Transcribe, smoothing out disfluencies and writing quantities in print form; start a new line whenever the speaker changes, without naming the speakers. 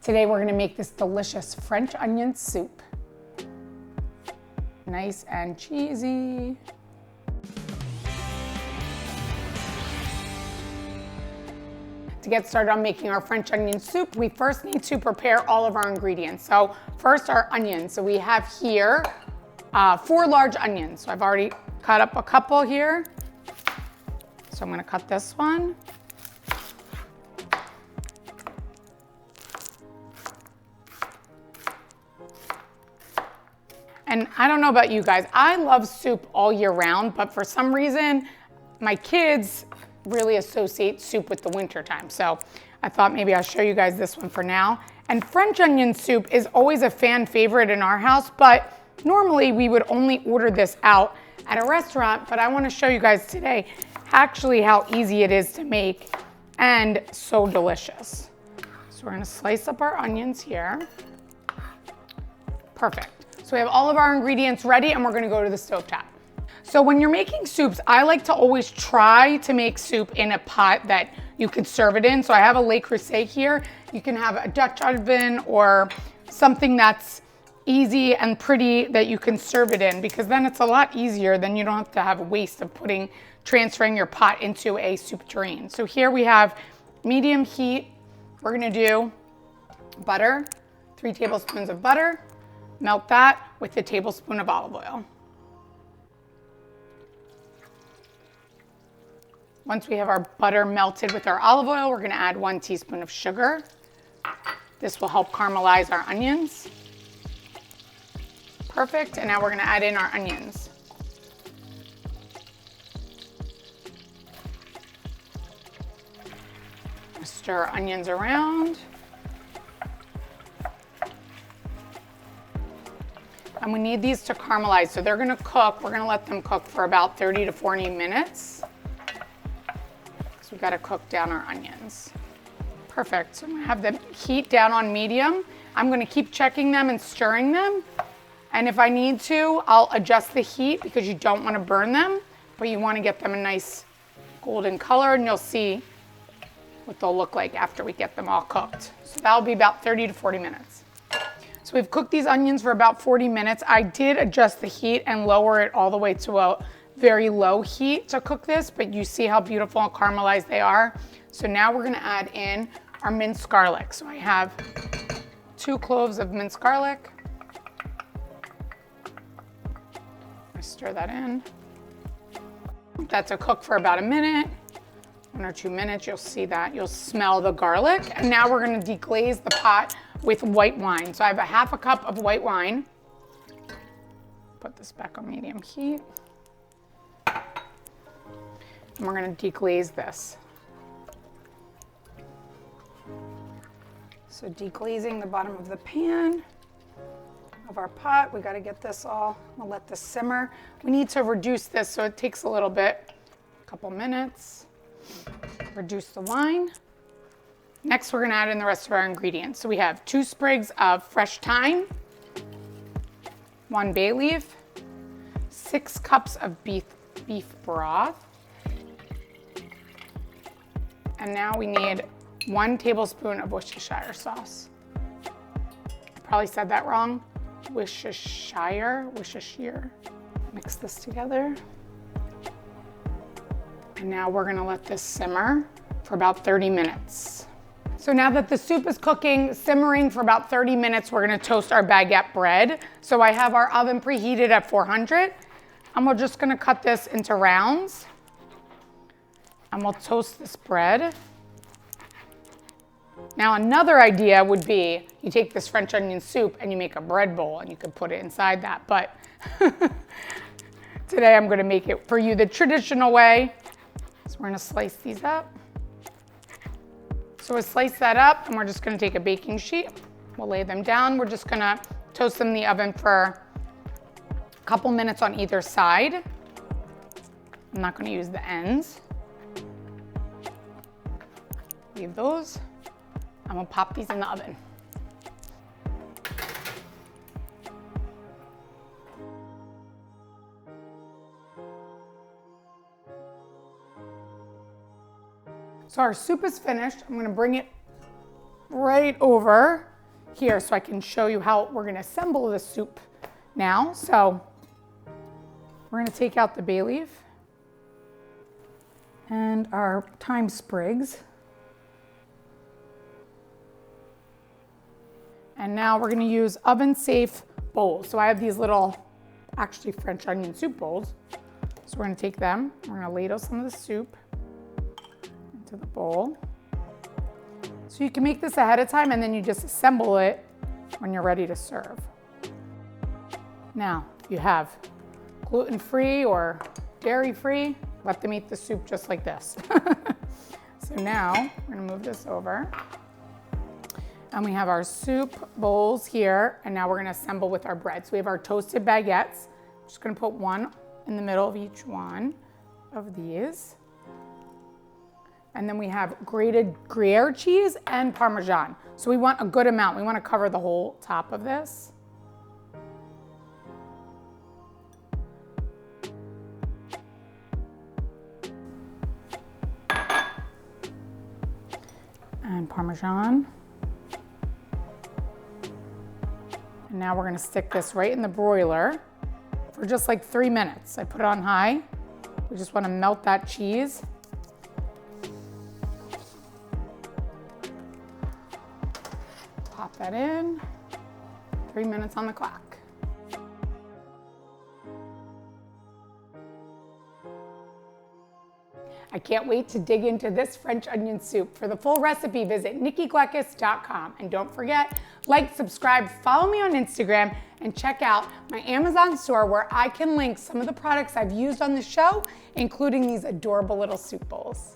Today we're gonna make this delicious French onion soup. Nice and cheesy. To get started on making our French onion soup, we first need to prepare all of our ingredients. So first our onions. So we have here 4 large onions. So I've already cut up a couple here. So I'm gonna cut this one. And I don't know about you guys, I love soup all year round, but for some reason, my kids really associate soup with the winter time. So I thought maybe I'll show you guys this one for now. And French onion soup is always a fan favorite in our house, but normally we would only order this out at a restaurant, but I wanna show you guys today actually how easy it is to make and so delicious. So we're gonna slice up our onions here. Perfect. So we have all of our ingredients ready and we're gonna go to the stovetop. So when you're making soups, I like to always try to make soup in a pot that you could serve it in. So I have a Le Creuset here. You can have a Dutch oven or something that's easy and pretty that you can serve it in, because then it's a lot easier. Then you don't have to have a waste of transferring your pot into a soup tureen. So here we have medium heat. We're gonna do butter, 3 tablespoons of butter. Melt that with a tablespoon of olive oil. Once we have our butter melted with our olive oil, we're gonna add 1 teaspoon of sugar. This will help caramelize our onions. Perfect, and now we're gonna add in our onions. Stir our onions around. And we need these to caramelize, so they're gonna cook. We're gonna let them cook for about 30 to 40 minutes. So we gotta cook down our onions. Perfect, so I'm gonna have the heat down on medium. I'm gonna keep checking them and stirring them. And if I need to, I'll adjust the heat because you don't wanna burn them, but you wanna get them a nice golden color, and you'll see what they'll look like after we get them all cooked. So that'll be about 30 to 40 minutes. So we've cooked these onions for about 40 minutes. I did adjust the heat and lower it all the way to a very low heat to cook this, but you see how beautiful and caramelized they are. So now we're gonna add in our minced garlic. So I have 2 cloves of minced garlic. I stir that in. That's a cook for about a minute, 1 or 2 minutes. You'll see that, you'll smell the garlic. And now we're gonna deglaze the pot with white wine. So I have a 1/2 cup of white wine. Put this back on medium heat. And we're gonna deglaze this. So deglazing the bottom of the pan of our pot. We gotta get this all, we'll let this simmer. We need to reduce this so it takes a little bit, a couple minutes. Reduce the wine. Next, we're gonna add in the rest of our ingredients. So we have 2 sprigs of fresh thyme, 1 bay leaf, 6 cups of beef broth. And now we need 1 tablespoon of Worcestershire sauce. I probably said that wrong. Worcestershire. Mix this together. And now we're gonna let this simmer for about 30 minutes. So now that the soup is cooking, simmering for about 30 minutes, we're gonna toast our baguette bread. So I have our oven preheated at 400, and we're just gonna cut this into rounds. And we'll toast this bread. Now another idea would be, you take this French onion soup and you make a bread bowl and you could put it inside that, but today I'm gonna make it for you the traditional way. So we're gonna slice these up. So we'll slice that up and we're just gonna take a baking sheet. We'll lay them down. We're just gonna toast them in the oven for a couple minutes on either side. I'm not gonna use the ends. Leave those. I'm gonna pop these in the oven. So our soup is finished. I'm gonna bring it right over here so I can show you how we're gonna assemble the soup now. So we're gonna take out the bay leaf and our thyme sprigs. And now we're gonna use oven-safe bowls. So I have these little, actually French onion soup bowls. So we're gonna take them, we're gonna ladle some of the soup into the bowl. So you can make this ahead of time and then you just assemble it when you're ready to serve. Now, if you have gluten-free or dairy-free, let them eat the soup just like this. So now, we're gonna move this over. And we have our soup bowls here, and now we're gonna assemble with our bread. So we have our toasted baguettes. I'm just gonna put one in the middle of each one of these. And then we have grated Gruyere cheese and Parmesan. So we want a good amount. We want to cover the whole top of this. And Parmesan. And now we're going to stick this right in the broiler for just like 3 minutes. I put it on high. We just want to melt that cheese. Pop that in, 3 minutes on the clock. I can't wait to dig into this French onion soup. For the full recipe, visit nikkigleckis.com. And don't forget, like, subscribe, follow me on Instagram, and check out my Amazon store where I can link some of the products I've used on the show, including these adorable little soup bowls.